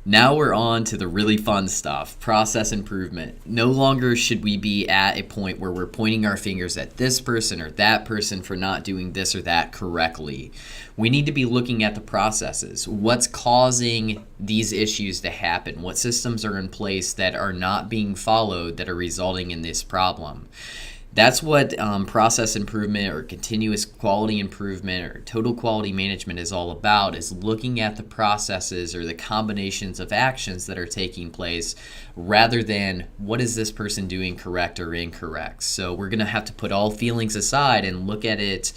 Now we're on to the really fun stuff, process improvement. No longer should we be at a point where we're pointing our fingers at this person or that person for not doing this or that correctly. We need to be looking at the processes. What's causing these issues to happen? What systems are in place that are not being followed that are resulting in this problem? That's what process improvement or continuous quality improvement or total quality management is all about, is looking at the processes or the combinations of actions that are taking place rather than what is this person doing correct or incorrect. So we're going to have to put all feelings aside and look at it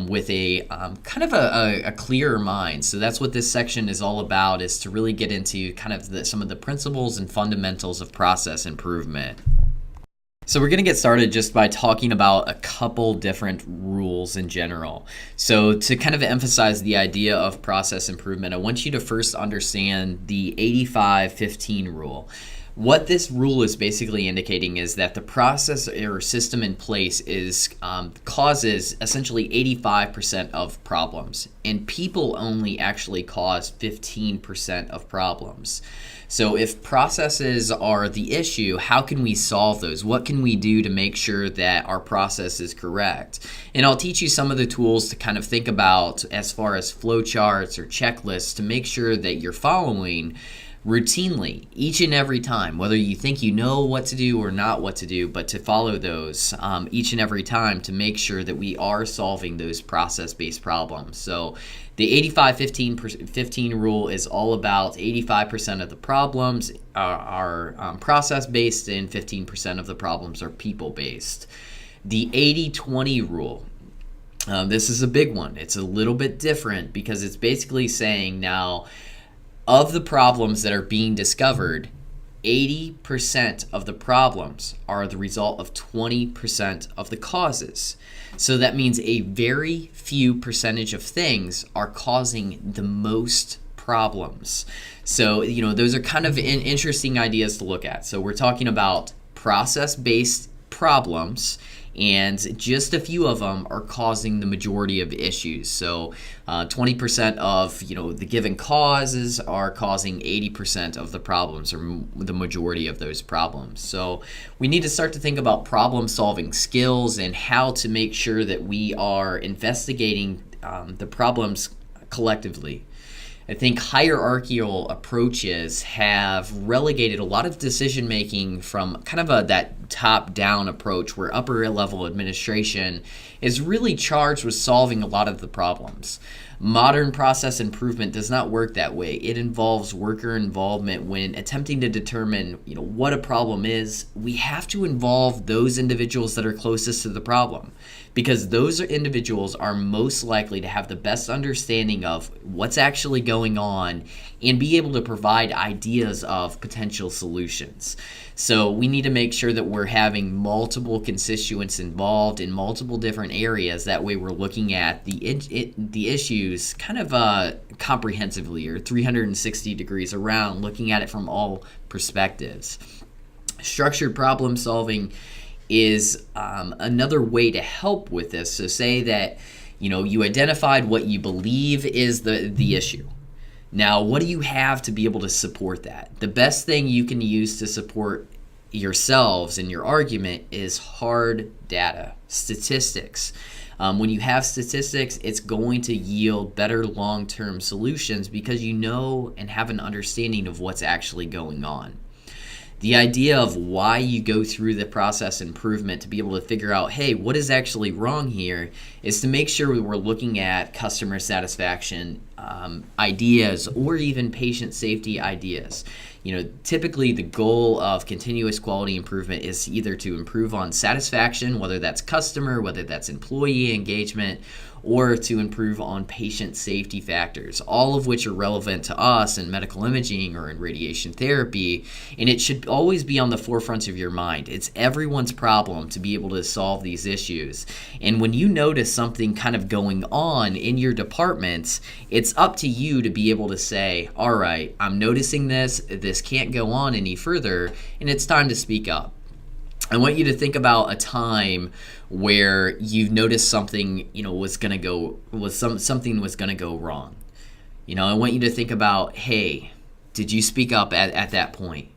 with a kind of a clearer mind. So that's what this section is all about, is to really get into kind of some of the principles and fundamentals of process improvement. So we're going to get started just by talking about a couple different rules in general. So to kind of emphasize the idea of process improvement, I want you to first understand the 85-15 rule. What this rule is basically indicating is that the process or system in place causes essentially 85% of problems, and people only actually cause 15% of problems. So if processes are the issue, how can we solve those? What can we do to make sure that our process is correct? And I'll teach you some of the tools to kind of think about as far as flowcharts or checklists to make sure that you're following routinely each and every time, whether you think you know what to do or not what to do, but to follow those each and every time to make sure that we are solving those process-based problems. So the 85-15 rule is all about 85% of the problems are process-based and 15% of the problems are people-based. The 80-20 rule. This is a big one. It's a little bit different because it's basically saying now, of the problems that are being discovered, 80% of the problems are the result of 20% of the causes. So that means a very few percentage of things are causing the most problems. So, those are kind of interesting ideas to look at. So we're talking about process-based problems, and just a few of them are causing the majority of issues. So 20% of the given causes are causing 80% of the problems, or the majority of those problems. So we need to start to think about problem solving skills and how to make sure that we are investigating the problems collectively. I think hierarchical approaches have relegated a lot of decision making from kind of that top-down approach where upper level administration is really charged with solving a lot of the problems. Modern process improvement does not work that way. It involves worker involvement. When attempting to determine what a problem is, we have to involve those individuals that are closest to the problem, because those individuals are most likely to have the best understanding of what's actually going on and be able to provide ideas of potential solutions. So we need to make sure that we're having multiple constituents involved in multiple different areas. That way we're looking at the issues kind of comprehensively, or 360 degrees around, looking at it from all perspectives. Structured problem solving is another way to help with this. So say that you identified what you believe is the issue. Now, what do you have to be able to support that? The best thing you can use to support yourselves in your argument is hard data, statistics. When you have statistics, it's going to yield better long-term solutions because you know and have an understanding of what's actually going on. The idea of why you go through the process improvement to be able to figure out, hey, what is actually wrong here, is to make sure we're looking at customer satisfaction ideas, or even patient safety ideas. Typically the goal of continuous quality improvement is either to improve on satisfaction, whether that's customer, whether that's employee engagement, or to improve on patient safety factors, all of which are relevant to us in medical imaging or in radiation therapy. And it should always be on the forefront of your mind. It's everyone's problem to be able to solve these issues. And when you notice something kind of going on in your departments, it's up to you to be able to say, all right, I'm noticing this can't go on any further, and it's time to speak up. I want you to think about a time where you've noticed something, something was gonna go wrong. I want you to think about, hey, Did you speak up at that point?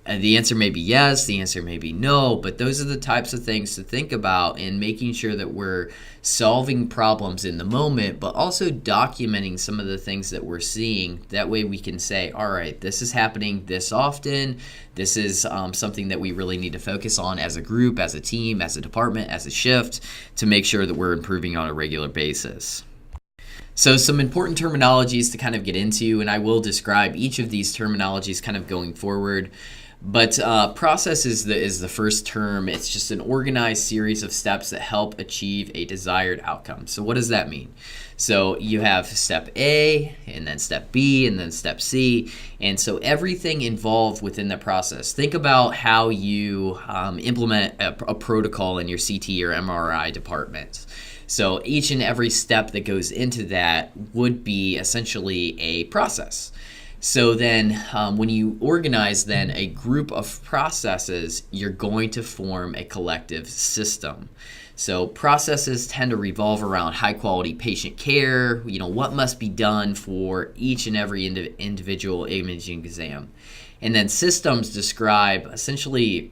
The answer may be yes, the answer may be no, but those are the types of things to think about in making sure that we're solving problems in the moment, but also documenting some of the things that we're seeing. That way we can say, all right, this is happening this often. This is something that we really need to focus on as a group, as a team, as a department, as a shift, to make sure that we're improving on a regular basis. So some important terminologies to kind of get into, and I will describe each of these terminologies kind of going forward. But process is the first term. It's just an organized series of steps that help achieve a desired outcome. So what does that mean? So you have step A, and then step B, and then step C. And so everything involved within the process. Think about how you implement a protocol in your CT or MRI department. So each and every step that goes into that would be essentially a process. So then when you organize then a group of processes, you're going to form a collective system. So processes tend to revolve around high quality patient care, what must be done for each and every individual imaging exam. And then systems describe essentially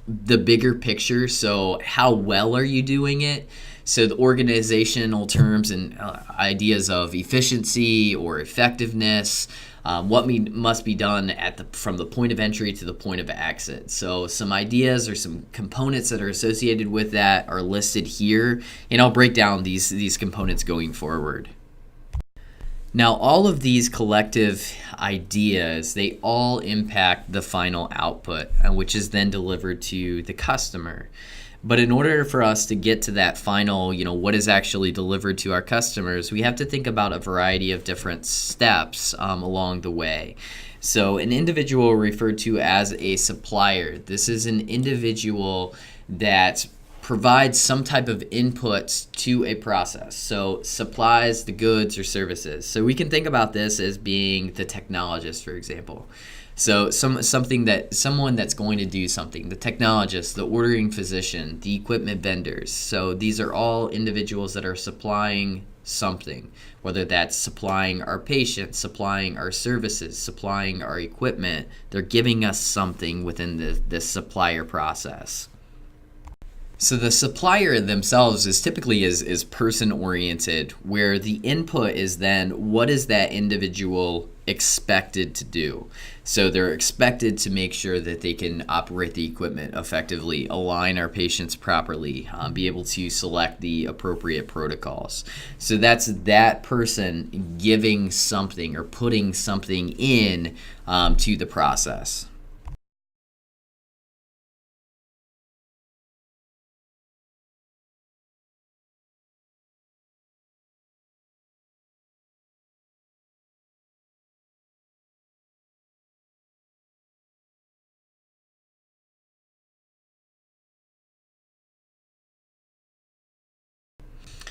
the bigger picture. So how well are you doing it? So the organizational terms and ideas of efficiency or effectiveness, what must be done from the point of entry to the point of exit. So some ideas or some components that are associated with that are listed here, and I'll break down these components going forward. Now, all of these collective ideas, they all impact the final output, which is then delivered to the customer. But in order for us to get to that final, what is actually delivered to our customers, we have to think about a variety of different steps along the way. So an individual referred to as a supplier. This is an individual that provides some type of inputs to a process. So supplies the goods or services. So we can think about this as being the technologist, for example. So someone that's going to do something, the technologist, the ordering physician, the equipment vendors. So these are all individuals that are supplying something, whether that's supplying our patients, supplying our services, supplying our equipment. They're giving us something within this supplier process. So the supplier themselves is typically is person-oriented, where the input is then what is that individual expected to do. So they're expected to make sure that they can operate the equipment effectively, align our patients properly, be able to select the appropriate protocols. So that's that person giving something or putting something in to the process.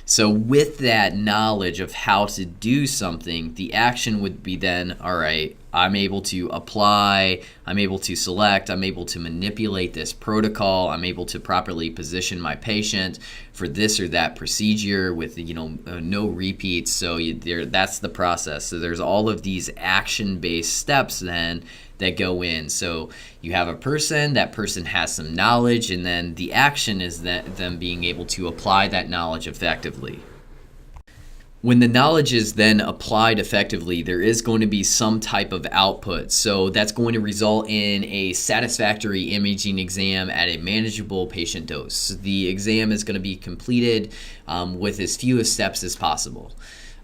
So with that knowledge of how to do something, the action would be then, all right, I'm able to apply, I'm able to select, I'm able to manipulate this protocol, I'm able to properly position my patient for this or that procedure with no repeats. So that's the process. So there's all of these action-based steps then that go in. So you have a person, that person has some knowledge, and then the action is them being able to apply that knowledge effectively. When the knowledge is then applied effectively, there is going to be some type of output. So that's going to result in a satisfactory imaging exam at a manageable patient dose. The exam is going to be completed with as few steps as possible.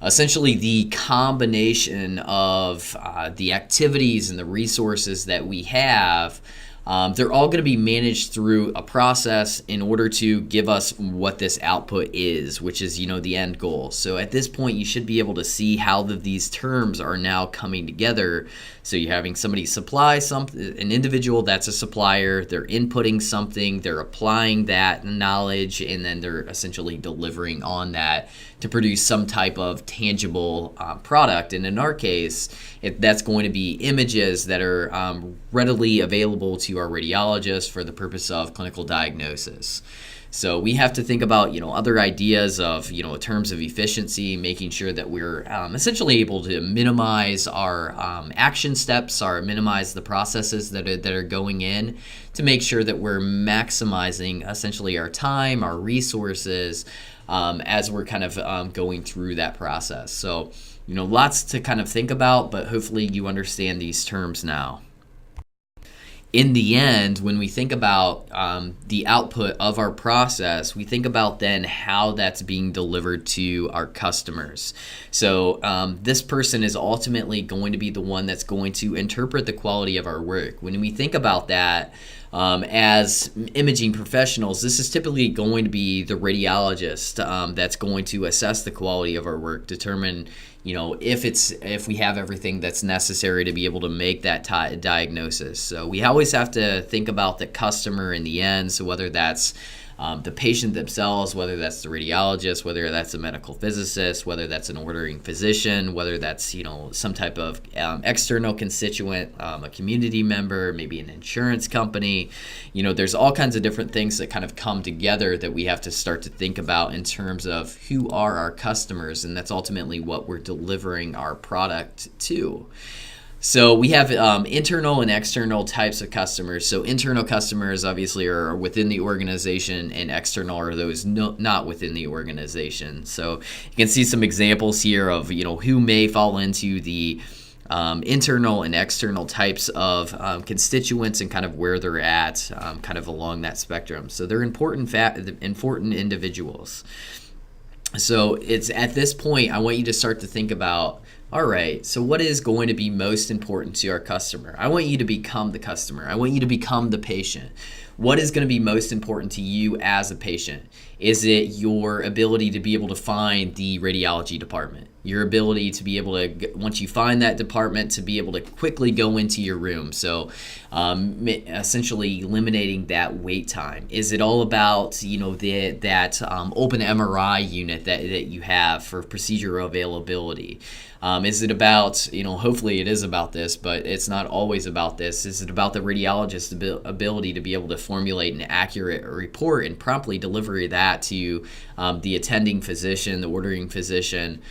Essentially, the combination of the activities and the resources that we have, they're all going to be managed through a process in order to give us what this output is, which is, the end goal. So at this point, you should be able to see how these terms are now coming together. So you're having somebody supply something, an individual that's a supplier, they're inputting something, they're applying that knowledge, and then they're essentially delivering on that to produce some type of tangible product. And in our case, that's going to be images that are readily available to our radiologists for the purpose of clinical diagnosis. So we have to think about, other ideas of, terms of efficiency, making sure that we're essentially able to minimize our action steps, or minimize the processes that are going in, to make sure that we're maximizing essentially our time, our resources, as we're kind of going through that process. So, lots to kind of think about, but hopefully you understand these terms now. In the end, when we think about the output of our process, we think about then how that's being delivered to our customers. So this person is ultimately going to be the one that's going to interpret the quality of our work. When we think about that, as imaging professionals, this is typically going to be the radiologist that's going to assess the quality of our work, determine if we have everything that's necessary to be able to make that diagnosis. So we always have to think about the customer in the end. So whether that's the patient themselves, whether that's the radiologist, whether that's a medical physicist, whether that's an ordering physician, whether that's some type of external constituent, a community member, maybe an insurance company. There's all kinds of different things that kind of come together that we have to start to think about in terms of who are our customers, and that's ultimately what we're delivering our product to. So we have internal and external types of customers. So internal customers obviously are within the organization, and external are those not within the organization. So you can see some examples here of who may fall into the internal and external types of constituents, and kind of where they're at, kind of along that spectrum. So they're important individuals. So it's at this point I want you to start to think about, all right, so what is going to be most important to our customer? I want you to become the customer. I want you to become the patient. What is going to be most important to you as a patient? Is it your ability to be able to find the radiology department? Your ability to be able to, once you find that department, to be able to quickly go into your room. So essentially eliminating that wait time. Is it all about, that open MRI unit that you have for procedure availability? Is it about, hopefully it is about this, but it's not always about this. Is it about the radiologist's ability to be able to formulate an accurate report and promptly deliver that to the attending physician, the ordering physician,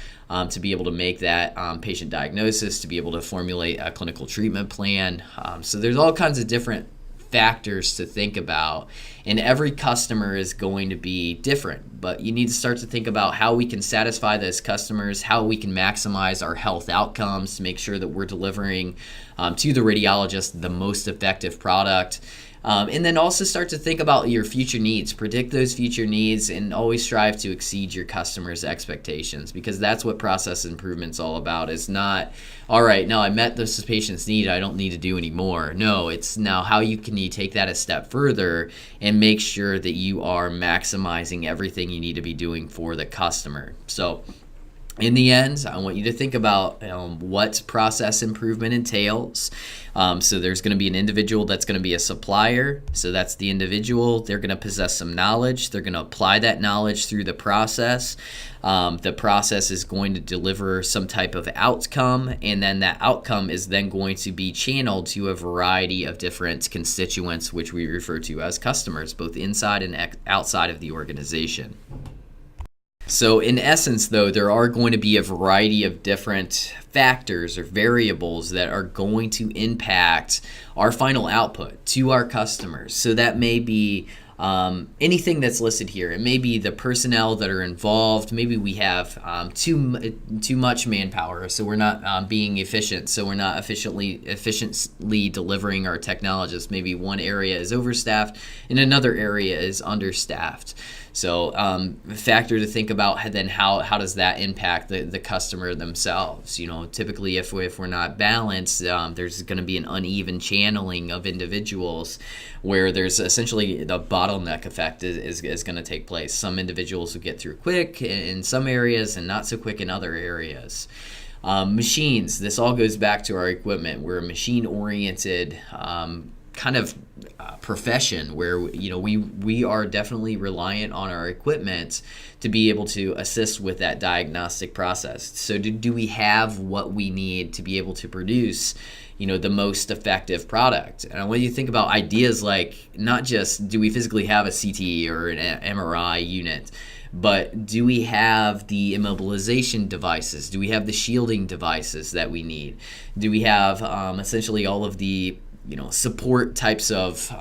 to be able to make that patient diagnosis, to be able to formulate a clinical treatment plan? So there's all kinds of different factors to think about, and every customer is going to be different, but you need to start to think about how we can satisfy those customers, how we can maximize our health outcomes to make sure that we're delivering to the radiologist the most effective product. And then also start to think about your future needs, predict those future needs, and always strive to exceed your customers' expectations, because that's what process improvement's all about. It's not, all right, now I met this patient's need, I don't need to do any more. No, it's now how can you take that a step further and make sure that you are maximizing everything you need to be doing for the customer. So in the end, I want you to think about what process improvement entails. So there's going to be an individual that's going to be a supplier. So that's the individual. They're going to possess some knowledge. They're going to apply that knowledge through the process. The process is going to deliver some type of outcome, and then that outcome is then going to be channeled to a variety of different constituents, which we refer to as customers, both inside and outside of the organization. So in essence, though, there are going to be a variety of different factors or variables that are going to impact our final output to our customers. So that may be anything that's listed here. It may be the personnel that are involved. Maybe we have too much manpower, so we're not being efficient. So we're not efficiently delivering our technologists. Maybe one area is overstaffed and another area is understaffed. So a factor to think about then, how does that impact the customer themselves? Typically if we're not balanced, there's going to be an uneven channeling of individuals, where there's essentially the bottleneck effect is going to take place. Some individuals will get through quick in some areas and not so quick in other areas. Machines, this all goes back to our equipment. We're a machine-oriented kind of profession where we are definitely reliant on our equipment to be able to assist with that diagnostic process. So do we have what we need to be able to produce the most effective product? And I want you to think about ideas like, not just do we physically have a CT or an MRI unit, but do we have the immobilization devices? Do we have the shielding devices that we need? Do we have essentially all of the support types of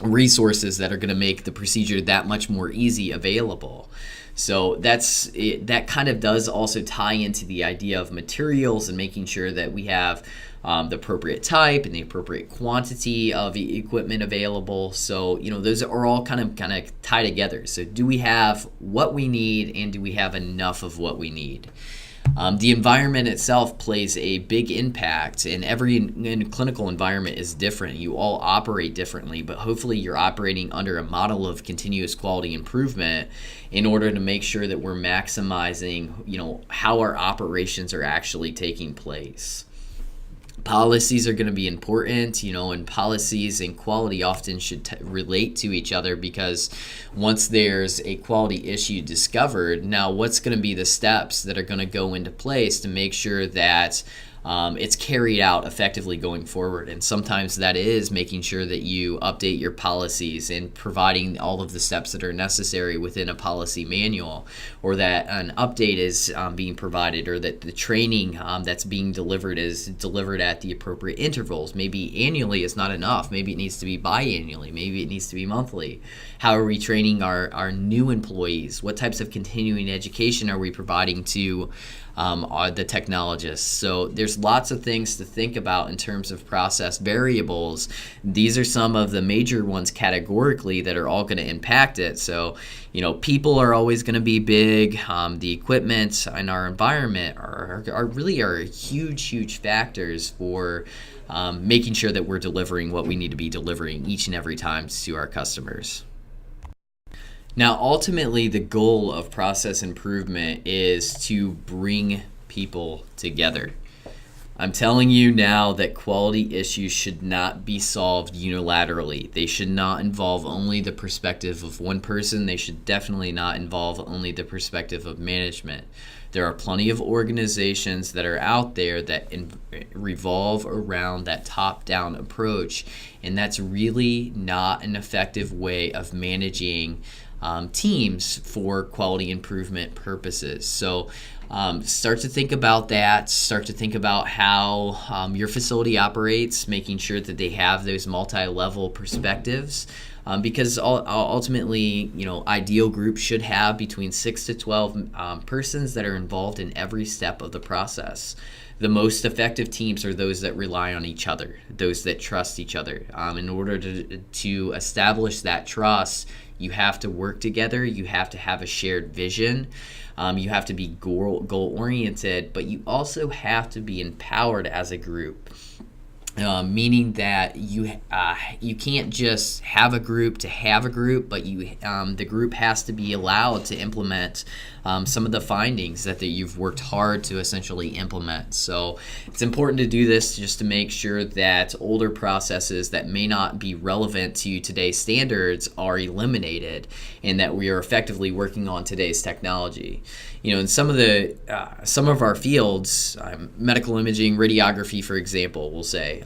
resources that are going to make the procedure that much more easy available? So that kind of does also tie into the idea of materials and making sure that we have the appropriate type and the appropriate quantity of equipment available. So those are all kind of tie together. So do we have what we need, and do we have enough of what we need? The environment itself plays a big impact, and every clinical environment is different. You all operate differently, but hopefully you're operating under a model of continuous quality improvement in order to make sure that we're maximizing, how our operations are actually taking place. Policies are going to be important, and policies and quality often should relate to each other, because once there's a quality issue discovered, now what's going to be the steps that are going to go into place to make sure that it's carried out effectively going forward? And sometimes that is making sure that you update your policies and providing all of the steps that are necessary within a policy manual, or that an update is being provided, or that the training that's being delivered is delivered at the appropriate intervals. Maybe annually is not enough. Maybe it needs to be biannually. Maybe it needs to be monthly. How are we training our new employees? What types of continuing education are we providing to are the technologists? So there's lots of things to think about in terms of process variables. These are some of the major ones categorically that are all going to impact it. So people are always going to be big. The equipment and our environment are really huge factors for making sure that we're delivering what we need to be delivering each and every time to our customers. Now, ultimately, the goal of process improvement is to bring people together. I'm telling you now that quality issues should not be solved unilaterally. They should not involve only the perspective of one person. They should definitely not involve only the perspective of management. There are plenty of organizations that are out there that revolve around that top-down approach, and that's really not an effective way of managing teams for quality improvement purposes. So start to think about that. Start to think about how your facility operates, making sure that they have those multi-level perspectives. Because ultimately, ideal groups should have between 6 to 12 persons that are involved in every step of the process. The most effective teams are those that rely on each other, those that trust each other. In order to establish that trust, you have to work together. You have to have a shared vision. You have to be goal-oriented, but you also have to be empowered as a group. Meaning that you can't just have a group to have a group, but the group has to be allowed to implement some of the findings that you've worked hard to essentially implement. So it's important to do this just to make sure that older processes that may not be relevant to today's standards are eliminated, and that we are effectively working on today's technology. In some of our fields, medical imaging, radiography, for example, we'll say,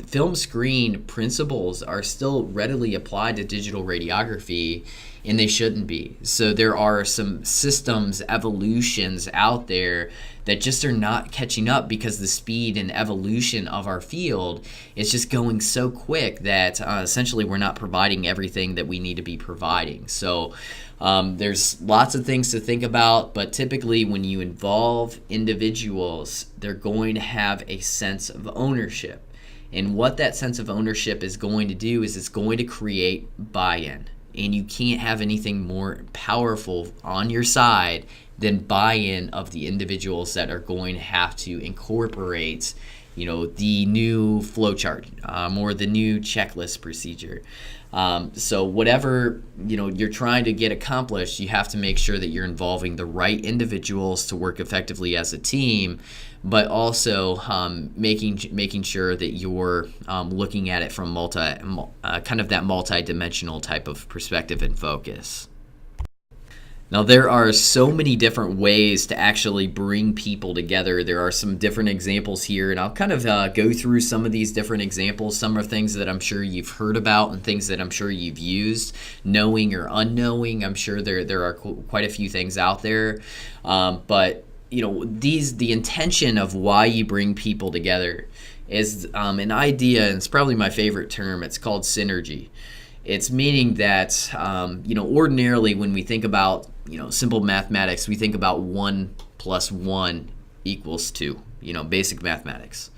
film screen principles are still readily applied to digital radiography, and they shouldn't be. So there are some systems evolutions out there that just are not catching up, because the speed and evolution of our field is just going so quick that essentially we're not providing everything that we need to be providing. So there's lots of things to think about, but typically when you involve individuals, they're going to have a sense of ownership. And what that sense of ownership is going to do is it's going to create buy-in. And you can't have anything more powerful on your side then buy-in of the individuals that are going to have to incorporate, the new flowchart or the new checklist procedure. So whatever, you're trying to get accomplished, you have to make sure that you're involving the right individuals to work effectively as a team, but also making sure that you're looking at it from kind of that multi-dimensional type of perspective and focus. Now, there are so many different ways to actually bring people together. There are some different examples here, and I'll kind of go through some of these different examples. Some are things that I'm sure you've heard about and things that I'm sure you've used, knowing or unknowing. I'm sure there are quite a few things out there. But, the intention of why you bring people together is an idea, and it's probably my favorite term. It's called synergy. It's meaning that, ordinarily when we think about, simple mathematics, we think about 1 + 1 = 2, basic mathematics.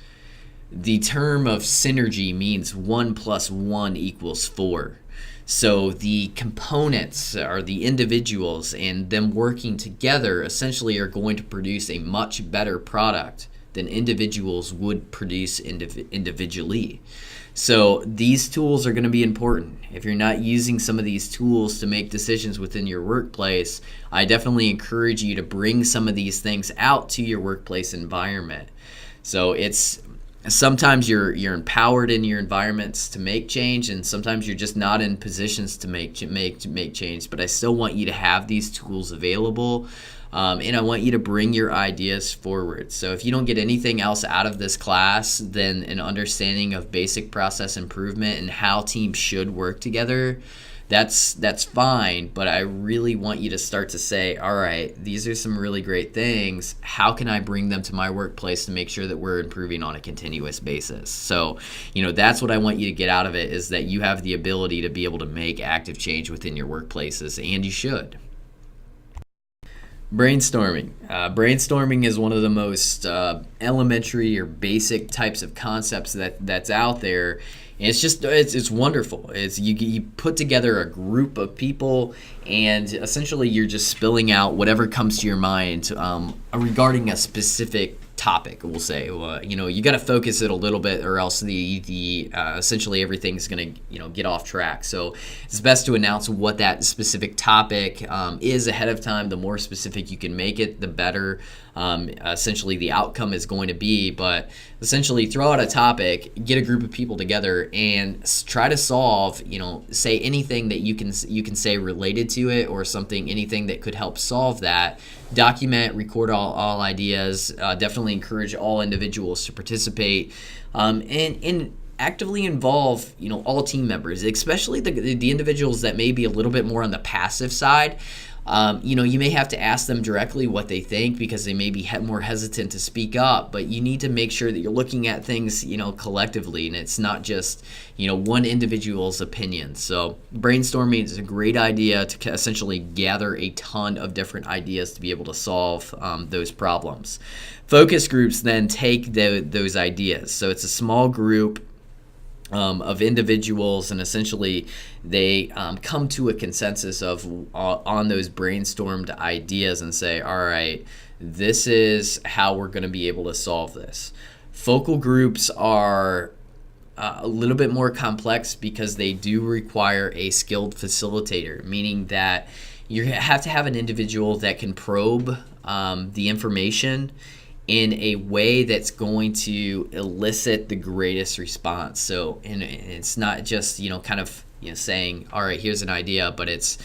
The term of synergy means 1 + 1 = 4. So the components are the individuals, and them working together essentially are going to produce a much better product than individuals would produce individually. So these tools are going to be important. If you're not using some of these tools to make decisions within your workplace, I definitely encourage you to bring some of these things out to your workplace environment. So sometimes you're empowered in your environments to make change, and sometimes you're just not in positions to make change. But I still want you to have these tools available. And I want you to bring your ideas forward. So if you don't get anything else out of this class than an understanding of basic process improvement and how teams should work together, that's fine. But I really want you to start to say, all right, these are some really great things. How can I bring them to my workplace to make sure that we're improving on a continuous basis? So, that's what I want you to get out of it, is that you have the ability to be able to make active change within your workplaces, and you should. Brainstorming. Brainstorming is one of the most elementary or basic types of concepts that's out there. And it's wonderful. You put together a group of people, and essentially you're just spilling out whatever comes to your mind regarding a specific topic. We'll say, you got to focus it a little bit, or else the essentially everything's going to get off track. So it's best to announce what that specific topic is ahead of time. The more specific you can make it, the better. Essentially the outcome is going to be. But essentially throw out a topic, get a group of people together, and try to solve, say anything that you can say related to it, or anything that could help solve that. Document, record all ideas. Definitely encourage all individuals to participate, and actively involve all team members, especially the individuals that may be a little bit more on the passive side. You may have to ask them directly what they think, because they may be more hesitant to speak up, but you need to make sure that you're looking at things, collectively, and it's not just, one individual's opinion. So brainstorming is a great idea to essentially gather a ton of different ideas to be able to solve those problems. Focus groups then take those ideas. So it's a small group of individuals, and essentially they come to a consensus on those brainstormed ideas and say, all right, this is how we're going to be able to solve this. Focal groups are a little bit more complex because they do require a skilled facilitator, meaning that you have to have an individual that can probe the information in a way that's going to elicit the greatest response. So, and it's not just saying, all right, here's an idea, but it's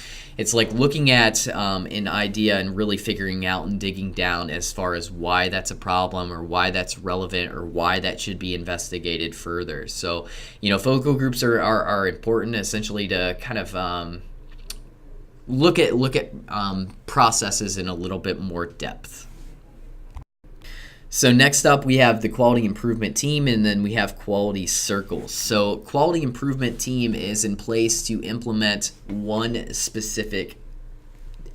like looking at an idea and really figuring out and digging down as far as why that's a problem, or why that's relevant, or why that should be investigated further. So, focal groups are important, essentially, to kind of look at processes in a little bit more depth. So next up, we have the quality improvement team, and then we have quality circles. So quality improvement team is in place to implement one specific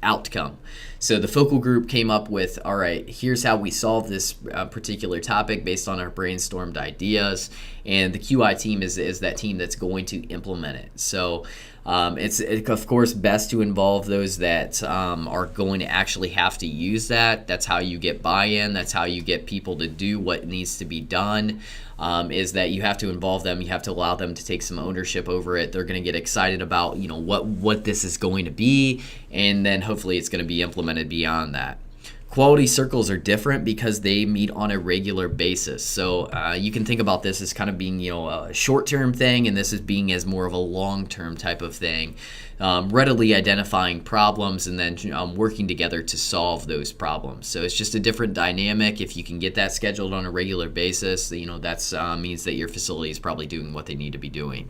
outcome. So the focal group came up with, all right, here's how we solve this particular topic based on our brainstormed ideas. And the QI team is that team that's going to implement it. So it's of course best to involve those that are going to actually have to use that. That's how you get buy-in. That's how you get people to do what needs to be done. Is that you have to involve them. You have to allow them to take some ownership over it. They're going to get excited about what this is going to be, and then hopefully it's going to be implemented beyond that. Quality circles are different because they meet on a regular basis. So you can think about this as kind of being, a short-term thing, and this is being as more of a long-term type of thing. Readily identifying problems and then working together to solve those problems. So it's just a different dynamic. If you can get that scheduled on a regular basis, that means that your facility is probably doing what they need to be doing.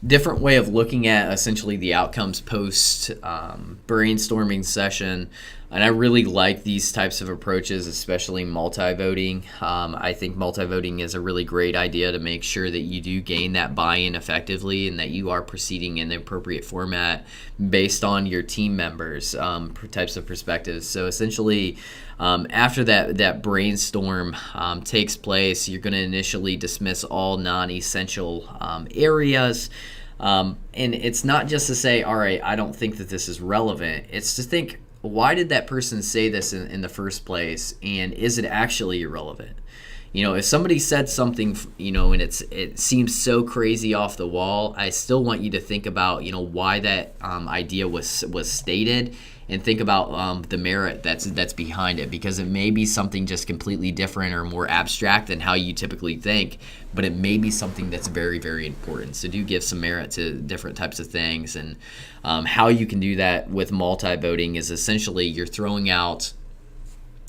Different way of looking at essentially the outcomes post brainstorming session. And I really like these types of approaches, especially multi-voting. I think multi-voting is a really great idea to make sure that you do gain that buy-in effectively and that you are proceeding in the appropriate format based on your team members' types of perspectives. So essentially, after that brainstorm takes place, you're going to initially dismiss all non-essential areas. And it's not just to say, all right, I don't think that this is relevant. It's to think, why did that person say this in the first place, and is it actually irrelevant? If somebody said something, and it seems so crazy off the wall, I still want you to think about, why that idea was stated, and think about the merit that's behind it, because it may be something just completely different or more abstract than how you typically think, but it may be something that's very, very important. So do give some merit to different types of things. And how you can do that with multi-voting is essentially you're throwing out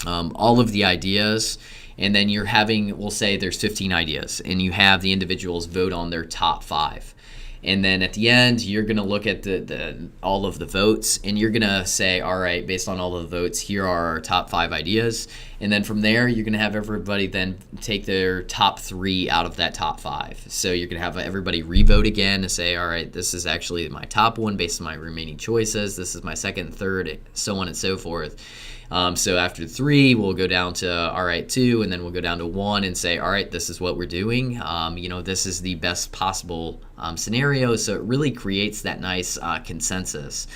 all of the ideas, and then you're having, we'll say there's 15 ideas, and you have the individuals vote on their top 5. And then at the end, you're going to look at all of the votes, and you're going to say, all right, based on all of the votes, here are our top 5 ideas. And then from there, you're going to have everybody then take their top 3 out of that top 5. So you're going to have everybody revote again to say, all right, this is actually my top one based on my remaining choices. This is my second, third, so on and so forth. So after 3, we'll go down to, all right, 2, and then we'll go down to 1 and say, all right, this is what we're doing. This is the best possible scenario. So it really creates that nice consensus.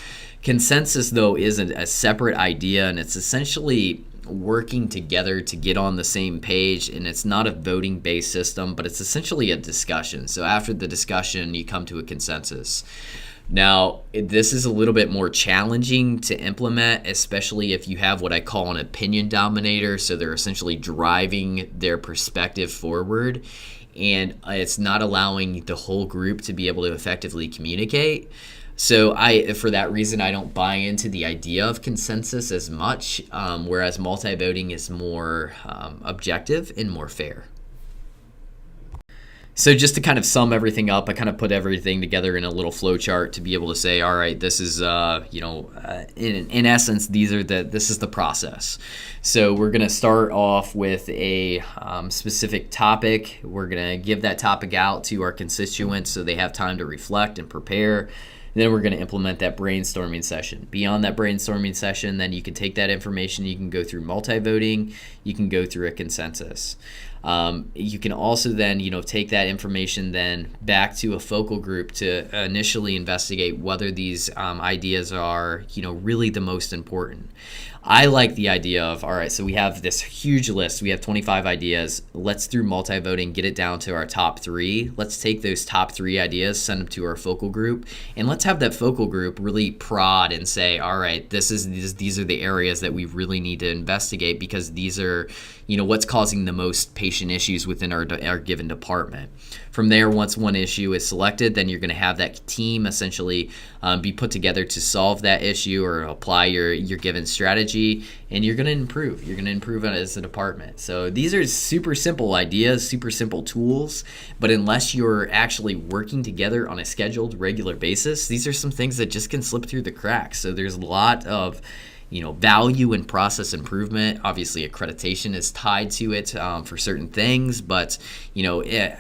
Consensus, though, isn't a separate idea, and it's essentially working together to get on the same page, and it's not a voting-based system, but it's essentially a discussion. So after the discussion, you come to a consensus. Now, this is a little bit more challenging to implement, especially if you have what I call an opinion dominator. So they're essentially driving their perspective forward, and it's not allowing the whole group to be able to effectively communicate. So for that reason, I don't buy into the idea of consensus as much, whereas multi-voting is more objective and more fair. So just to kind of sum everything up, I kind of put everything together in a little flow chart to be able to say, all right, this is, in essence, this is the process. So we're going to start off with a specific topic. We're going to give that topic out to our constituents so they have time to reflect and prepare. Then we're going to implement that brainstorming session. Beyond that brainstorming session, then you can take that information, you can go through multi-voting, you can go through a consensus. You can also then, take that information then back to a focal group to initially investigate whether these ideas are, really the most important. I like the idea of, all right, so we have this huge list. We have 25 ideas. Let's, through multi-voting, get it down to our top 3. Let's take those top 3 ideas, send them to our focal group, and let's have that focal group really prod and say, all right, these are the areas that we really need to investigate, because these are, what's causing the most patient issues within our given department. From there, once one issue is selected, then you're going to have that team essentially be put together to solve that issue or apply your given strategy, and you're going to improve. You're going to improve it as a department. So these are super simple ideas, super simple tools, but unless you're actually working together on a scheduled, regular basis, these are some things that just can slip through the cracks. So there's a lot of value in process improvement. Obviously, accreditation is tied to it for certain things, but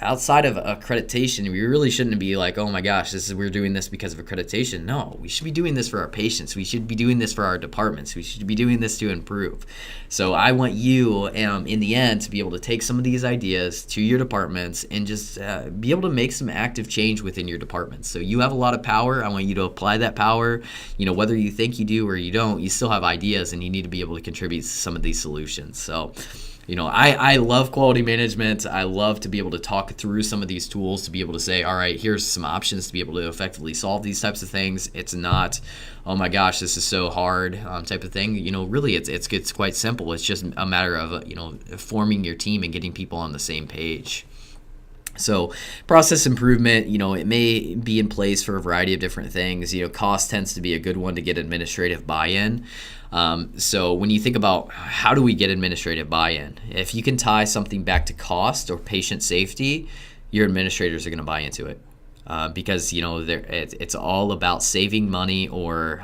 outside of accreditation, we really shouldn't be like, oh my gosh, we're doing this because of accreditation. No, we should be doing this for our patients. We should be doing this for our departments. We should be doing this to improve. So I want you, in the end, to be able to take some of these ideas to your departments and just be able to make some active change within your departments. So you have a lot of power. I want you to apply that power. Whether you think you do or you don't, you still have ideas, and you need to be able to contribute to some of these solutions. So I love quality management. I love to be able to talk through some of these tools to be able to say, all right, here's some options to be able to effectively solve these types of things. It's not, oh my gosh, this is so hard type of thing. Really it's quite simple. It's just a matter of forming your team and getting people on the same page. So process improvement, it may be in place for a variety of different things. Cost tends to be a good one to get administrative buy-in. So when you think about how do we get administrative buy-in, if you can tie something back to cost or patient safety, your administrators are going to buy into it. Because it's all about saving money or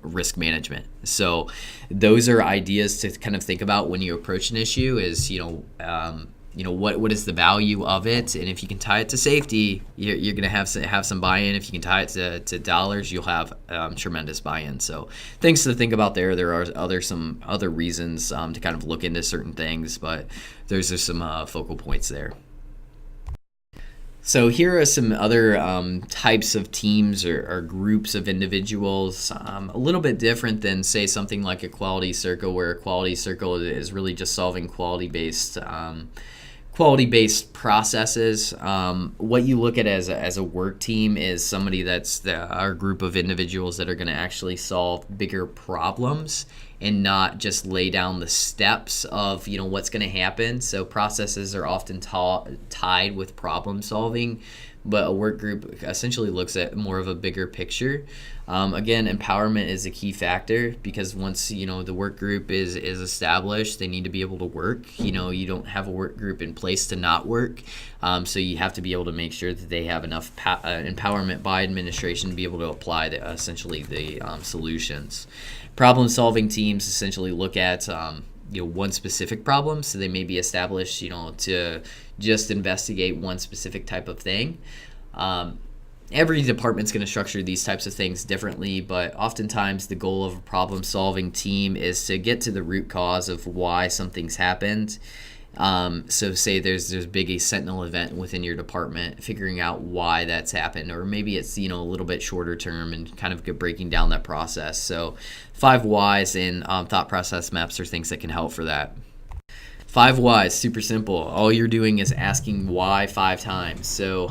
risk management. So those are ideas to kind of think about when you approach an issue. Is what is the value of it, and if you can tie it to safety, you're going to have some buy-in. If you can tie it to dollars, you'll have tremendous buy-in. So things to think about there. There are some other reasons to kind of look into certain things, but those are some focal points there. So here are some other types of teams or groups of individuals, a little bit different than, say, something like a quality circle, where a quality circle is really just solving quality-based processes. What you look at as a work team is somebody that's our group of individuals that are going to actually solve bigger problems and not just lay down the steps of what's going to happen. So processes are often tied with problem solving, but a work group essentially looks at more of a bigger picture. Again, empowerment is a key factor, because once the work group is established, they need to be able to work. You don't have a work group in place to not work, so you have to be able to make sure that they have enough empowerment by administration to be able to apply essentially the solutions. Problem-solving teams essentially look at one specific problem, so they may be established to just investigate one specific type of thing. Every department's going to structure these types of things differently, but oftentimes the goal of a problem-solving team is to get to the root cause of why something's happened. So say there's a sentinel event within your department, figuring out why that's happened, or maybe it's a little bit shorter term and kind of breaking down that process. So 5 whys and thought process maps are things that can help for that. 5 whys, super simple. All you're doing is asking why 5 times. So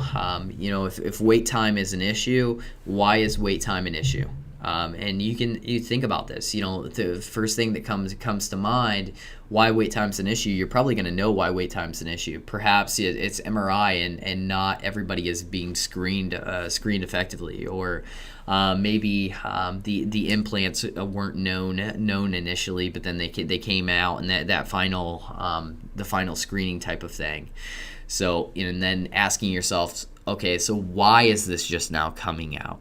if wait time is an issue, why is wait time an issue? And you think about this. The first thing that comes to mind, why wait time's an issue. You're probably going to know why wait time's an issue. Perhaps it's MRI and not everybody is being screened effectively, or maybe the implants weren't known initially, but then they came out, and that the final screening type of thing. So and then asking yourself, okay, so why is this just now coming out?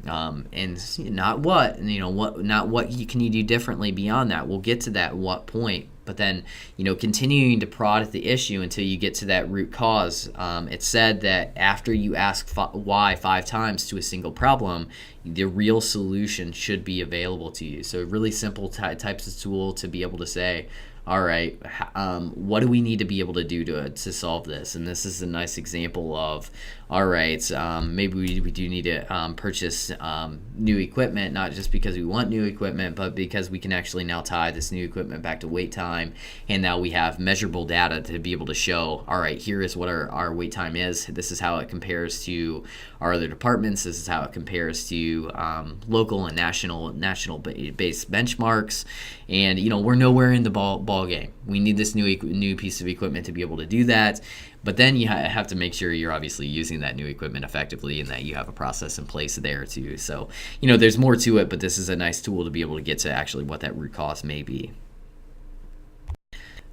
And not what, not what can you do differently beyond that. We'll get to that what point, but then, continuing to prod at the issue until you get to that root cause. It's said that after you ask why 5 times to a single problem, the real solution should be available to you. So really simple types of tool to be able to say, all right, what do we need to be able to do to solve this? And this is a nice example of, all right, maybe we do need to purchase new equipment, not just because we want new equipment, but because we can actually now tie this new equipment back to wait time. And now we have measurable data to be able to show, all right, here is what our wait time is. This is how it compares to our other departments. This is how it compares to local and national based benchmarks. And, we're nowhere in the ball game. We need this new piece of equipment to be able to do that. But then you have to make sure you're obviously using that new equipment effectively, and that you have a process in place there too. So, there's more to it, but this is a nice tool to be able to get to actually what that root cause may be.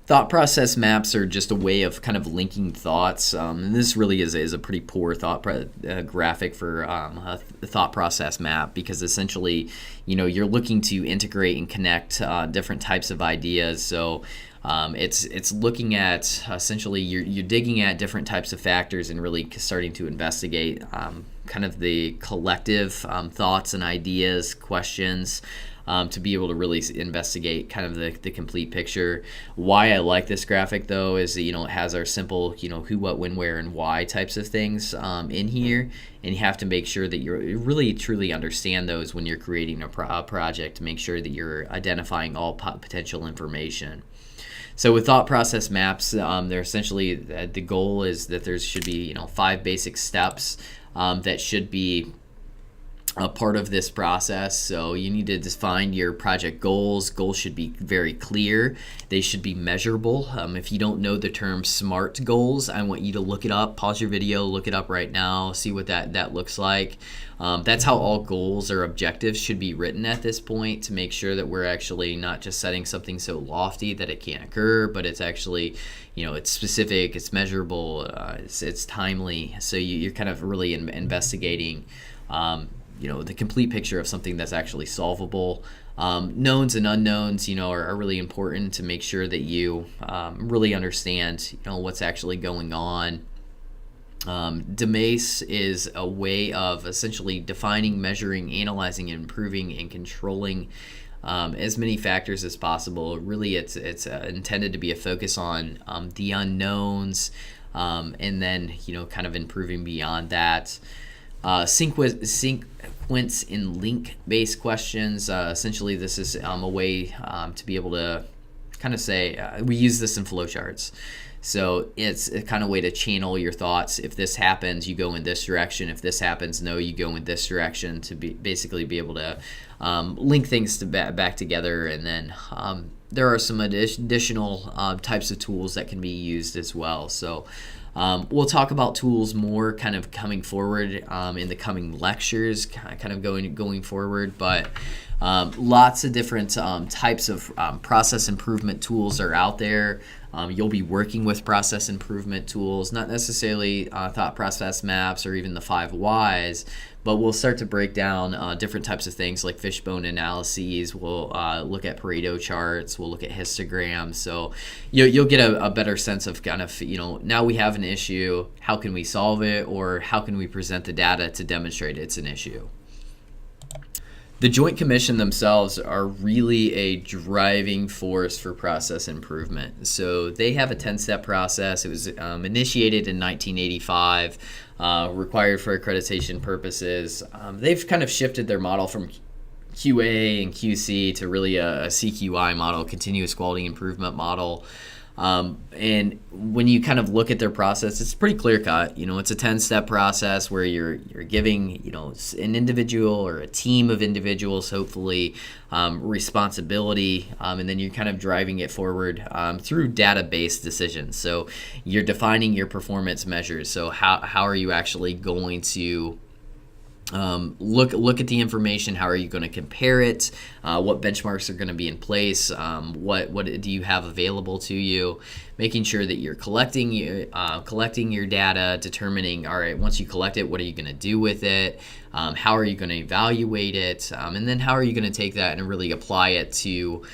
Thought process maps are just a way of kind of linking thoughts. And this really is a pretty poor graphic for a thought process map, because essentially, you're looking to integrate and connect different types of ideas. So it's looking at essentially you're digging at different types of factors and really starting to investigate kind of the collective thoughts and ideas, questions, to be able to really investigate kind of the complete picture. Why I like this graphic though is that, it has our simple, who, what, when, where, and why types of things in here, and you have to make sure that you really truly understand those when you're creating a project, to make sure that you're identifying all potential information. So with thought process maps, they're essentially, the goal is that there should be 5 basic steps that should be a part of this process. So you need to define your project goals. Goals should be very clear. They should be measurable. If you don't know the term SMART goals, I want you to look it up. Pause your video, look it up right now, see what that looks like. That's how all goals or objectives should be written at this point, to make sure that we're actually not just setting something so lofty that it can't occur, but it's actually, it's specific, it's measurable, it's timely. So you're kind of really investigating the complete picture of something that's actually solvable. Knowns and unknowns, are really important to make sure that you really understand, what's actually going on. DMACE is a way of essentially defining, measuring, analyzing, and improving and controlling as many factors as possible. Really, it's intended to be a focus on the unknowns, and then kind of improving beyond that. Sequence and link-based questions. Essentially, this is a way to be able to kind of say, we use this in flowcharts. So it's a kind of way to channel your thoughts. If this happens, you go in this direction. If this happens, no, you go in this direction, to basically be able to link things back together. And then there are some additional types of tools that can be used as well. So we'll talk about tools more kind of coming forward in the coming lectures, kind of going forward. But lots of different types of process improvement tools are out there. You'll be working with process improvement tools, not necessarily thought process maps or even the 5 whys, but we'll start to break down different types of things like fishbone analyses. We'll look at Pareto charts. We'll look at histograms. So you'll get a better sense of kind of, now we have an issue, how can we solve it, or how can we present the data to demonstrate it's an issue. The Joint Commission themselves are really a driving force for process improvement. So they have a 10-step process. It was initiated in 1985, required for accreditation purposes. They've kind of shifted their model from QA and QC to really a CQI model, continuous quality improvement model. And when you kind of look at their process, it's pretty clear cut. It's a 10-step process where you're giving, an individual or a team of individuals, hopefully, responsibility, and then you're kind of driving it forward through data-based decisions. So you're defining your performance measures. So how are you actually going to look at the information? How are you going to compare it? What benchmarks are going to be in place? What do you have available to you? Making sure that you're collecting your data, determining, all right, once you collect it, what are you going to do with it? How are you going to evaluate it? And then how are you going to take that and really apply it to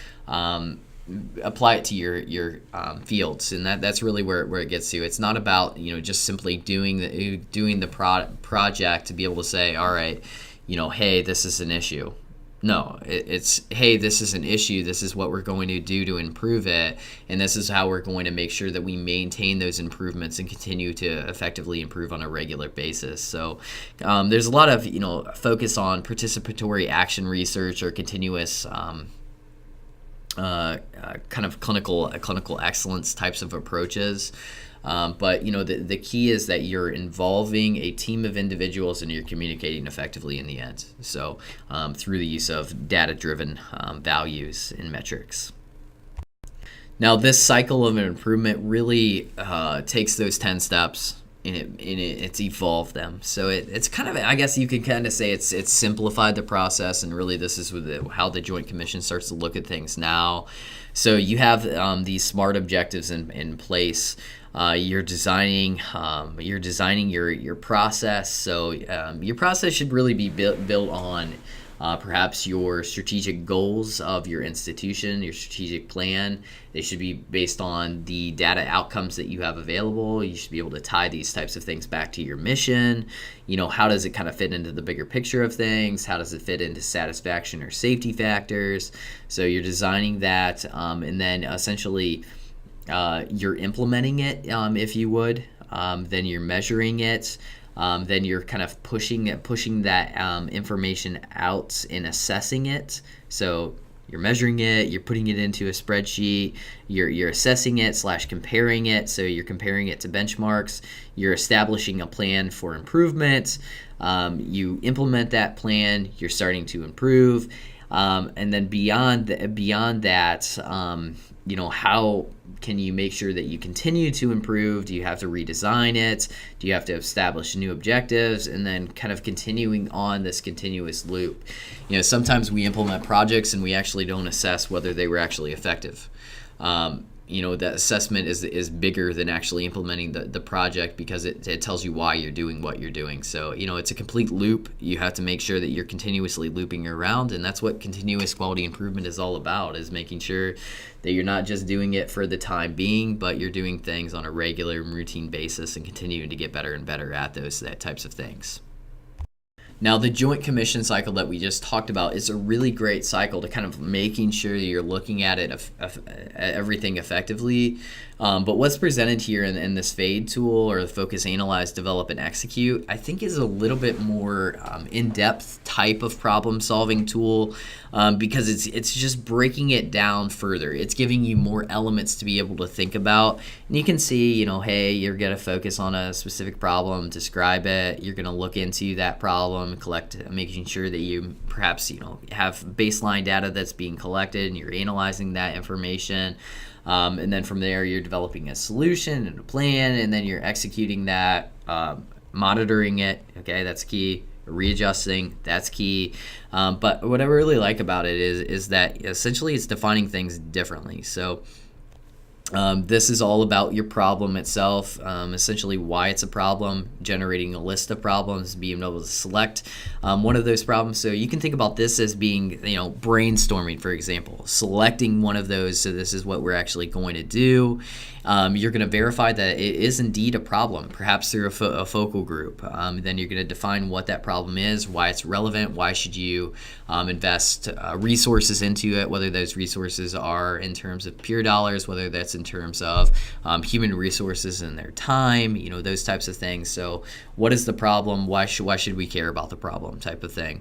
your fields, and that's really where it gets to. It's not about just simply doing the project to be able to say, all right, hey, this is an issue. No, it's hey, this is an issue. This is what we're going to do to improve it, and this is how we're going to make sure that we maintain those improvements and continue to effectively improve on a regular basis. So there's a lot of focus on participatory action research or continuous kind of clinical excellence types of approaches. But the key is that you're involving a team of individuals and you're communicating effectively in the end. So through the use of data-driven values and metrics. Now this cycle of improvement really takes those 10 steps it's evolved them. So it's kind of, I guess you could kind of say it's simplified the process, and really this is how the Joint Commission starts to look at things now. So you have these SMART objectives in place. You're designing your process. So your process should really be built on perhaps your strategic goals of your institution, your strategic plan. They should be based on the data outcomes that you have available. You should be able to tie these types of things back to your mission. How does it kind of fit into the bigger picture of things? How does it fit into satisfaction or safety factors? So you're designing that, and then essentially you're implementing it, if you would. Then you're measuring it. Then you're kind of pushing that information out and assessing it. So you're measuring it, you're putting it into a spreadsheet, you're assessing it / comparing it. So you're comparing it to benchmarks. You're establishing a plan for improvement. You implement that plan. You're starting to improve. And then beyond that, how can you make sure that you continue to improve? Do you have to redesign it? Do you have to establish new objectives? And then kind of continuing on this continuous loop. Sometimes we implement projects and we actually don't assess whether they were actually effective. That assessment is bigger than actually implementing the project, because it tells you why you're doing what you're doing. So, it's a complete loop. You have to make sure that you're continuously looping around, and that's what continuous quality improvement is all about, is making sure that you're not just doing it for the time being, but you're doing things on a regular and routine basis and continuing to get better and better at that types of things. Now, the Joint Commission cycle that we just talked about is a really great cycle to kind of making sure that you're looking at it, everything effectively. But what's presented here in this FADE tool, or the Focus, Analyze, Develop, and Execute, I think is a little bit more in-depth type of problem-solving tool, because it's just breaking it down further. It's giving you more elements to be able to think about. And you can see, hey, you're going to focus on a specific problem, describe it. You're going to look into that problem, making sure that you perhaps, have baseline data that's being collected, and you're analyzing that information. And then from there, you're developing a solution and a plan, and then you're executing that, monitoring it. Okay, that's key. Readjusting, that's key. But what I really like about it is that essentially it's defining things differently. So this is all about your problem itself, essentially why it's a problem, generating a list of problems, being able to select one of those problems. So you can think about this as being, brainstorming, for example, selecting one of those. So this is what we're actually going to do. You're going to verify that it is indeed a problem, perhaps through a focal group. Then you're going to define what that problem is, why it's relevant, why should you invest resources into it, whether those resources are in terms of pure dollars, whether that's in terms of human resources and their time, those types of things. So what is the problem? Why should we care about the problem, type of thing.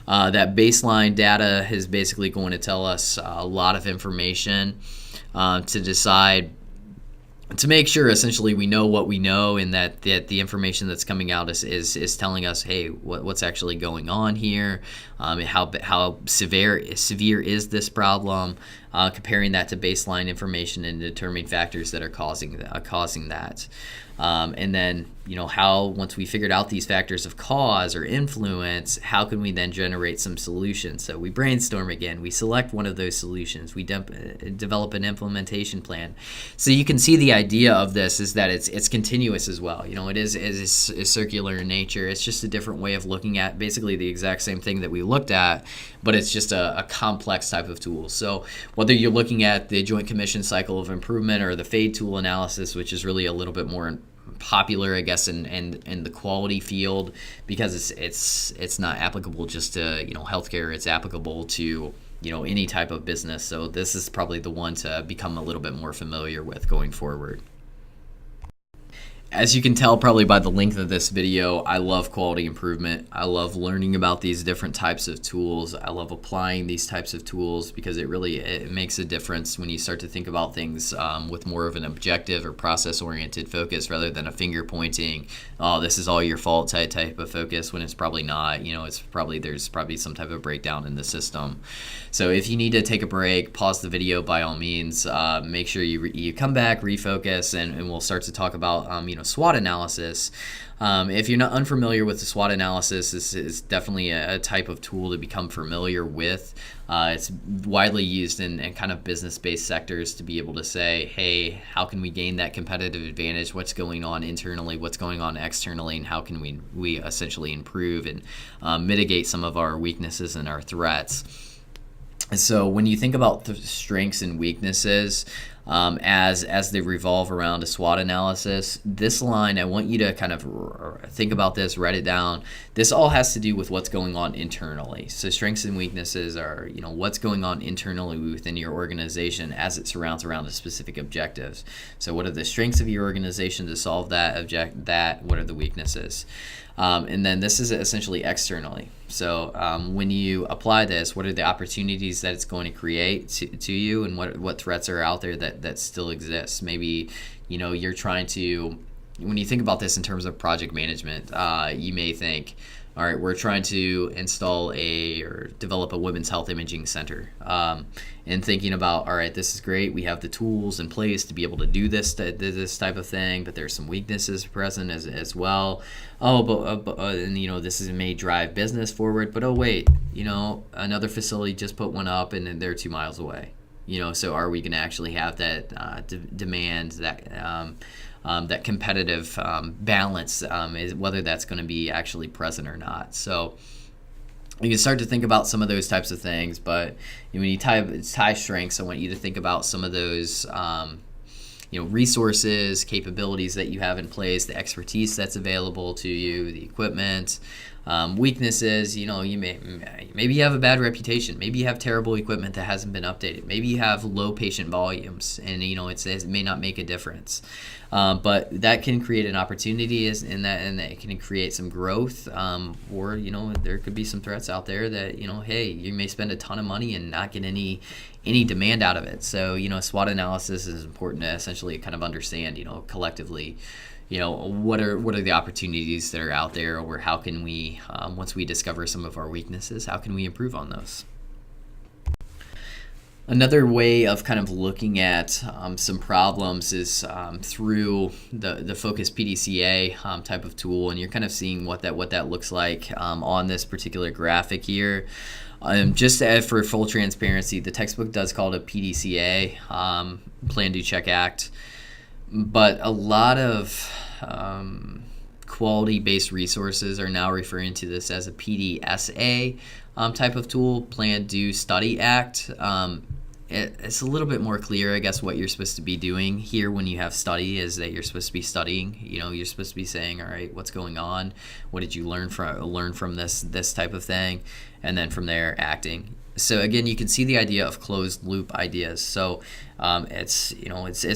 That baseline data is basically going to tell us a lot of information to decide, to make sure essentially we know what we know, and that the information that's coming out is telling us, hey, what's actually going on here, how severe is this problem, comparing that to baseline information and determining factors that are causing that. And then, how, once we figured out these factors of cause or influence, how can we then generate some solutions? So we brainstorm again, we select one of those solutions, we develop an implementation plan. So you can see the idea of this is that it's continuous as well. It is circular in nature. It's just a different way of looking at basically the exact same thing that we looked at, but it's just a complex type of tool. So whether you're looking at the Joint Commission cycle of improvement or the FADE tool analysis, which is really a little bit more popular, I guess, in the quality field, because it's not applicable just to healthcare. It's applicable to any type of business. So this is probably the one to become a little bit more familiar with going forward. As you can tell probably by the length of this video, I love quality improvement. I love learning about these different types of tools. I love applying these types of tools because it makes a difference when you start to think about things with more of an objective or process-oriented focus rather than a finger pointing, oh, this is all your fault type of focus, when it's probably not. There's probably some type of breakdown in the system. So if you need to take a break, pause the video by all means. Make sure you come back, refocus, and we'll start to talk about SWOT analysis. If you're not unfamiliar with the SWOT analysis, this is definitely a type of tool to become familiar with. It's widely used in kind of business-based sectors to be able to say, hey, how can we gain that competitive advantage? What's going on internally? What's going on externally? And how can we essentially improve and mitigate some of our weaknesses and our threats? So when you think about the strengths and weaknesses as they revolve around a SWOT analysis, this line, I want you to kind of think about this, write it down. This all has to do with what's going on internally. So strengths and weaknesses are, what's going on internally within your organization as it surrounds around the specific objectives. So what are the strengths of your organization to solve that what are the weaknesses? And then this is essentially externally. So when you apply this, what are the opportunities that it's going to create to you, and what threats are out there that still exist? Maybe, you're trying to, when you think about this in terms of project management, you may think, all right, we're trying to install or develop a women's health imaging center. And thinking about, all right, this is great. We have the tools in place to be able to do this type of thing, but there's some weaknesses present as well. Oh, but this may drive business forward. But oh wait, another facility just put one up and they're 2 miles away. So are we going to actually have that demand, that competitive balance, whether that's going to be actually present or not? So you can start to think about some of those types of things, but when you tie strengths, I want you to think about some of those resources, capabilities that you have in place, the expertise that's available to you, the equipment. Weaknesses, maybe you have a bad reputation. Maybe you have terrible equipment that hasn't been updated. Maybe you have low patient volumes, and it may not make a difference. But that can create an opportunity, and that can create some growth. Or there could be some threats out there that hey, you may spend a ton of money and not get any demand out of it. So SWOT analysis is important to essentially kind of understand collectively. What are the opportunities that are out there, or how can we, once we discover some of our weaknesses, how can we improve on those? Another way of kind of looking at some problems is through the FOCUS-PDCA type of tool, and you're kind of seeing what that looks like on this particular graphic here. Just for full transparency, the textbook does call it a PDCA, Plan, Do, Check, Act. But a lot of quality-based resources are now referring to this as a PDSA type of tool, Plan, Do, Study, Act. It's a little bit more clear, I guess, what you're supposed to be doing here when you have study is that you're supposed to be studying. You're supposed to be saying, all right, what's going on? What did you learn from this type of thing? And then from there, acting. So again, you can see the idea of closed loop ideas. So it's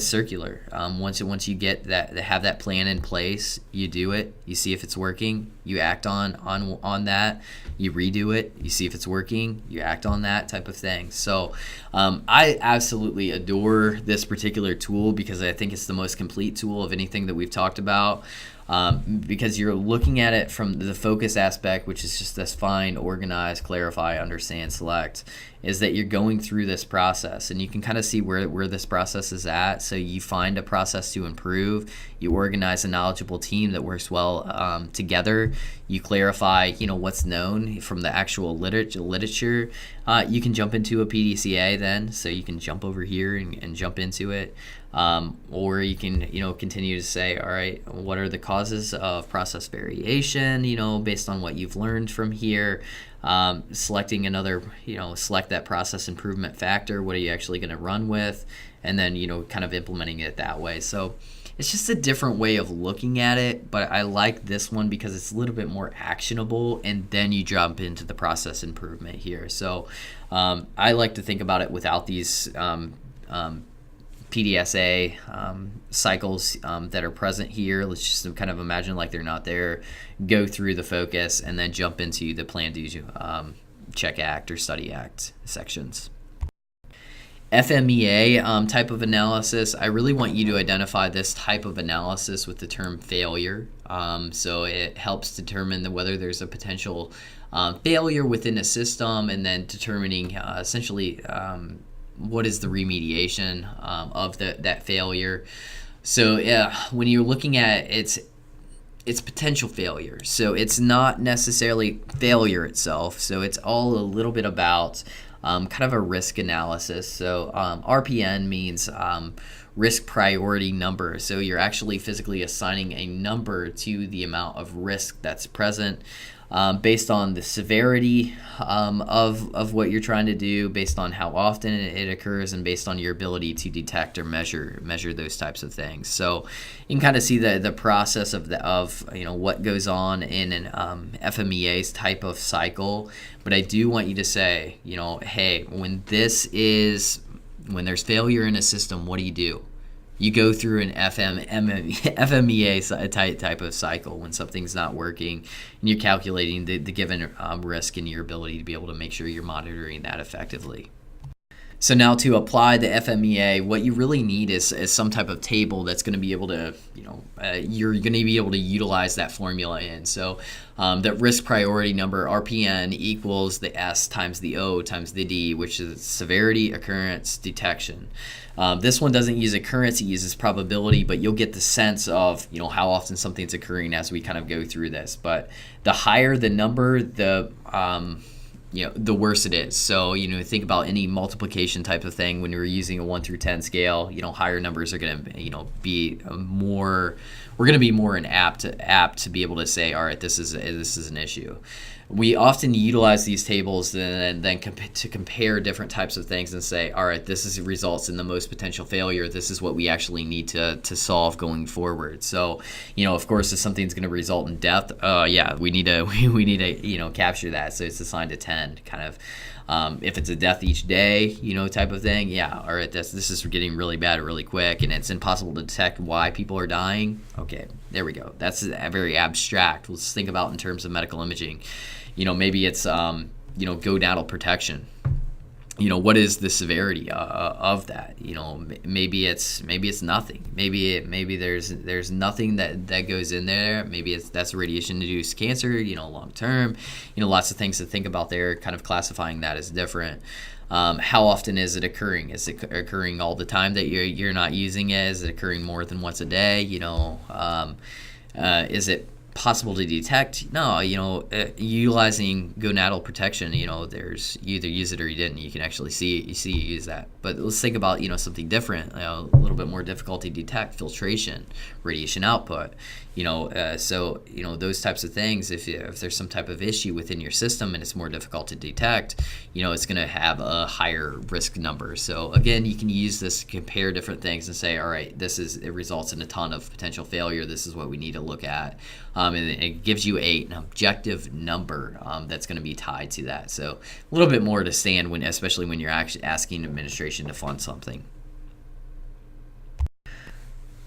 circular. Once you get that, have that plan in place, you do it. You see if it's working. You act on that. You redo it. You see if it's working. You act on that type of thing. So I absolutely adore this particular tool because I think it's the most complete tool of anything that we've talked about. Because you're looking at it from the focus aspect, which is just this find, organize, clarify, understand, select, is that you're going through this process and you can kind of see where this process is at. So you find a process to improve, you organize a knowledgeable team that works well together, you clarify what's known from the actual literature. You can jump into a PDCA then, so you can jump over here and jump into it. Or you can, continue to say, all right, what are the causes of process variation, based on what you've learned from here, selecting another, select that process improvement factor. What are you actually going to run with? And then, kind of implementing it that way. So it's just a different way of looking at it, but I like this one because it's a little bit more actionable, and then you jump into the process improvement here. So I like to think about it without these PDSA cycles that are present here. Let's just kind of imagine like they're not there. Go through the focus and then jump into the Plan, Do, Check, Act, or Study, Act sections. FMEA type of analysis, I really want you to identify this type of analysis with the term failure. So it helps determine whether there's a potential failure within a system, and then determining essentially what is the remediation of that failure. So yeah, when you're looking at it's potential failure. So it's not necessarily failure itself. So it's all a little bit about kind of a risk analysis. So RPN means risk priority number. So you're actually physically assigning a number to the amount of risk that's present. Based on the severity of what you're trying to do, based on how often it occurs, and based on your ability to detect or measure those types of things. So you can kind of see the process of what goes on in an FMEA's type of cycle. But I do want you to say, hey, when there's failure in a system, what do? You go through an FMEA type of cycle when something's not working, and you're calculating the given risk and your ability to be able to make sure you're monitoring that effectively. So now to apply the FMEA, what you really need is some type of table that's going to be able to, you're going to be able to utilize that formula in. So that risk priority number, RPN, equals the S times the O times the D, which is severity, occurrence, detection. This one doesn't use occurrence, it uses probability, but you'll get the sense of, how often something's occurring as we kind of go through this. But the higher the number, the worse it is. So, think about any multiplication type of thing when you're using a 1 through 10 scale, higher numbers are going to, be more, we're going to be more apt to be able to say, all right, this is an issue. We often utilize these tables and then to compare different types of things and say, all right, this results in the most potential failure. This is what we actually need to solve going forward. So, of course, if something's going to result in death, we need to capture that. So it's assigned to 10, kind of. If it's a death each day, type of thing, all right, this is getting really bad really quick, and it's impossible to detect why people are dying. Okay, there we go. That's very abstract. Let's think about in terms of medical imaging. Maybe it's gonadal protection. What is the severity of that? Maybe it's nothing. Maybe there's nothing that goes in there. Maybe that's radiation-induced cancer. Long term. Lots of things to think about there. Kind of classifying that as different. How often is it occurring? Is it occurring all the time that you're not using it? Is it occurring more than once a day? Is it possible to detect? No, utilizing gonadal protection, there's you either use it or you didn't. You can actually see it. You use that. But let's think about something different, a little bit more difficult to detect: filtration, radiation output. So those types of things. If there's some type of issue within your system and it's more difficult to detect, it's going to have a higher risk number. So again, you can use this to compare different things and say, all right, it results in a ton of potential failure. This is what we need to look at. And it gives you an objective number that's going to be tied to that. So a little bit more to stand especially when you're actually asking administration to fund something.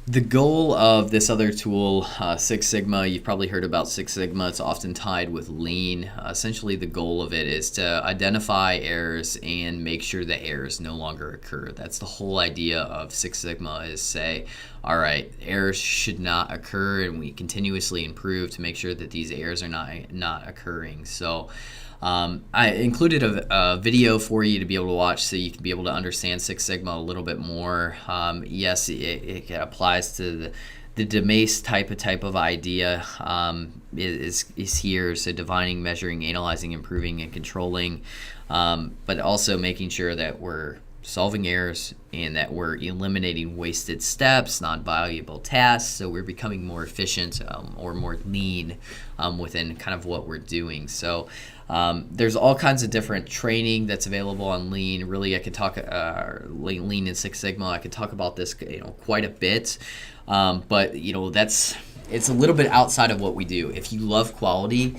The goal of this other tool, Six Sigma, you've probably heard about Six Sigma. It's often tied with Lean. Essentially, the goal of it is to identify errors and make sure the errors no longer occur. That's the whole idea of Six Sigma, is say, all right, errors should not occur, and we continuously improve to make sure that these errors are not occurring. So I included a video for you to be able to watch so you can be able to understand Six Sigma a little bit more. Yes, it applies to the DMACE type of idea is here. So defining, measuring, analyzing, improving, and controlling, but also making sure that we're solving errors and that we're eliminating wasted steps, non-valuable tasks, so we're becoming more efficient or more lean within kind of what we're doing. So there's all kinds of different training that's available on Lean. Really, I could talk Lean and Six Sigma. I could talk about this quite a bit, but it's a little bit outside of what we do. If you love quality,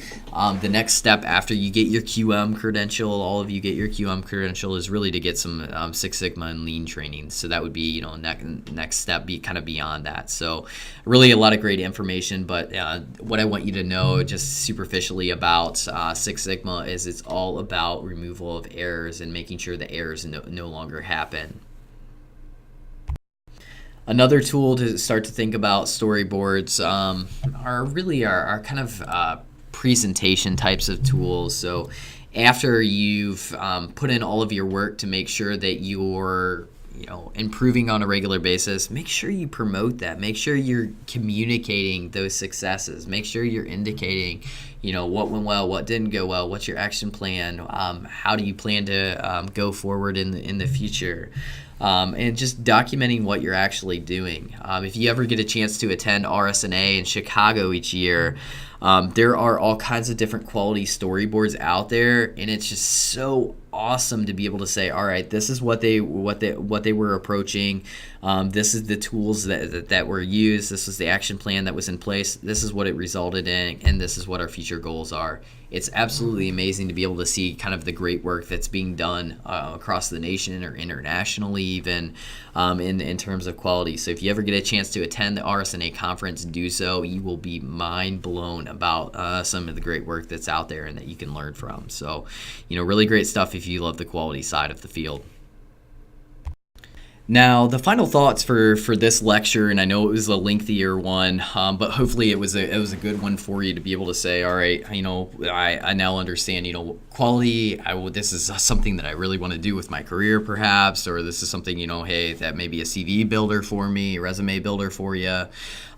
the next step after you get your QM credential, all of you get your QM credential, is really to get some Six Sigma and Lean training. So that would be, next step, be kind of beyond that. So really a lot of great information, but what I want you to know just superficially about Six Sigma is it's all about removal of errors and making sure the errors no longer happen. Another tool to start to think about storyboards are kind of presentation types of tools. So after you've put in all of your work to make sure that you're improving on a regular basis, make sure you promote that. Make sure you're communicating those successes. Make sure you're indicating, what went well, what didn't go well, what's your action plan, how do you plan to go forward in the future. And just documenting what you're actually doing. If you ever get a chance to attend RSNA in Chicago each year, there are all kinds of different quality storyboards out there, and it's just so awesome to be able to say, all right, this is what they were approaching. This is the tools that were used. This was the action plan that was in place. This is what it resulted in, and this is what our future goals are. It's absolutely amazing to be able to see kind of the great work that's being done across the nation or internationally even in terms of quality. So if you ever get a chance to attend the RSNA conference, do so. You will be mind blown about some of the great work that's out there and that you can learn from. So, really great stuff if you love the quality side of the field. Now, the final thoughts for this lecture, and I know it was a lengthier one, but hopefully it was a good one for you to be able to say, all right, I now understand, quality. This is something that I really want to do with my career, perhaps, or this is something, hey, that may be a CV builder for me, a resume builder for you.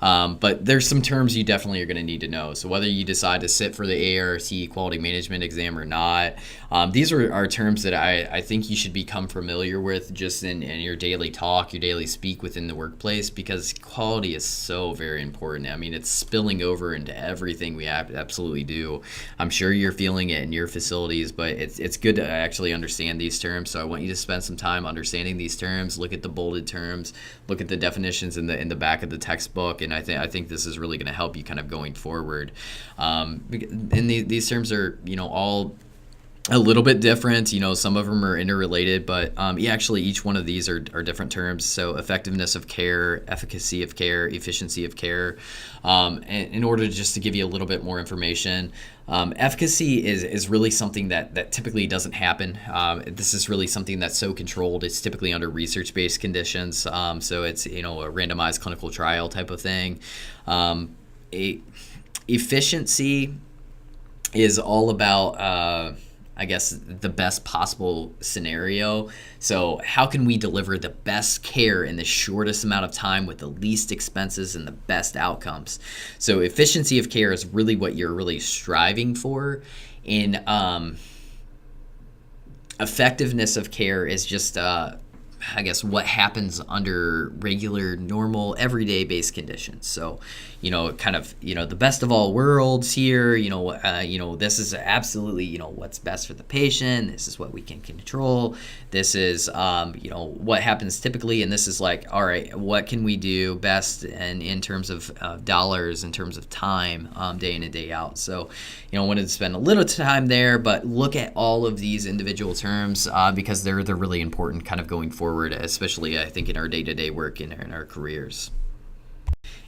But there's some terms you definitely are going to need to know. So whether you decide to sit for the ART quality management exam or not, these are terms that I think you should become familiar with just in your daily talk, your daily speak within the workplace, because quality is so very important. I mean, it's spilling over into everything we absolutely do. I'm sure you're feeling it in your facilities, but it's good to actually understand these terms. So I want you to spend some time understanding these terms, look at the bolded terms, look at the definitions in the back of the textbook, and I think this is really going to help you kind of going forward. And these terms are all a little bit different. Some of them are interrelated, but actually each one of these are different terms. So effectiveness of care, efficacy of care, efficiency of care. And in order just to give you a little bit more information, efficacy is really something that typically doesn't happen. This is really something that's so controlled. It's typically under research-based conditions. So it's a randomized clinical trial type of thing. Efficiency is all about the best possible scenario. So how can we deliver the best care in the shortest amount of time with the least expenses and the best outcomes? So efficiency of care is really what you're really striving for. And effectiveness of care is just what happens under regular, normal, everyday based conditions. So, the best of all worlds here, this is absolutely, what's best for the patient. This is what we can control. This is, what happens typically. And this is like, all right, what can we do best in terms of dollars, in terms of time, day in and day out. So, I wanted to spend a little time there, but look at all of these individual terms because they're really important kind of going forward, especially I think in our day-to-day work in our careers.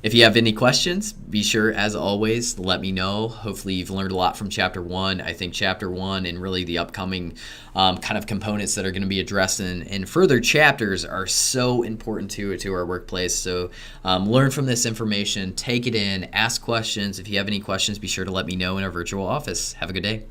If you have any questions, be sure, as always, to let me know. Hopefully you've learned a lot from Chapter 1. I think Chapter 1 and really the upcoming kind of components that are going to be addressed in further chapters are so important to our workplace. So learn from this information, take it in, ask questions. If you have any questions, be sure to let me know in our virtual office. Have a good day.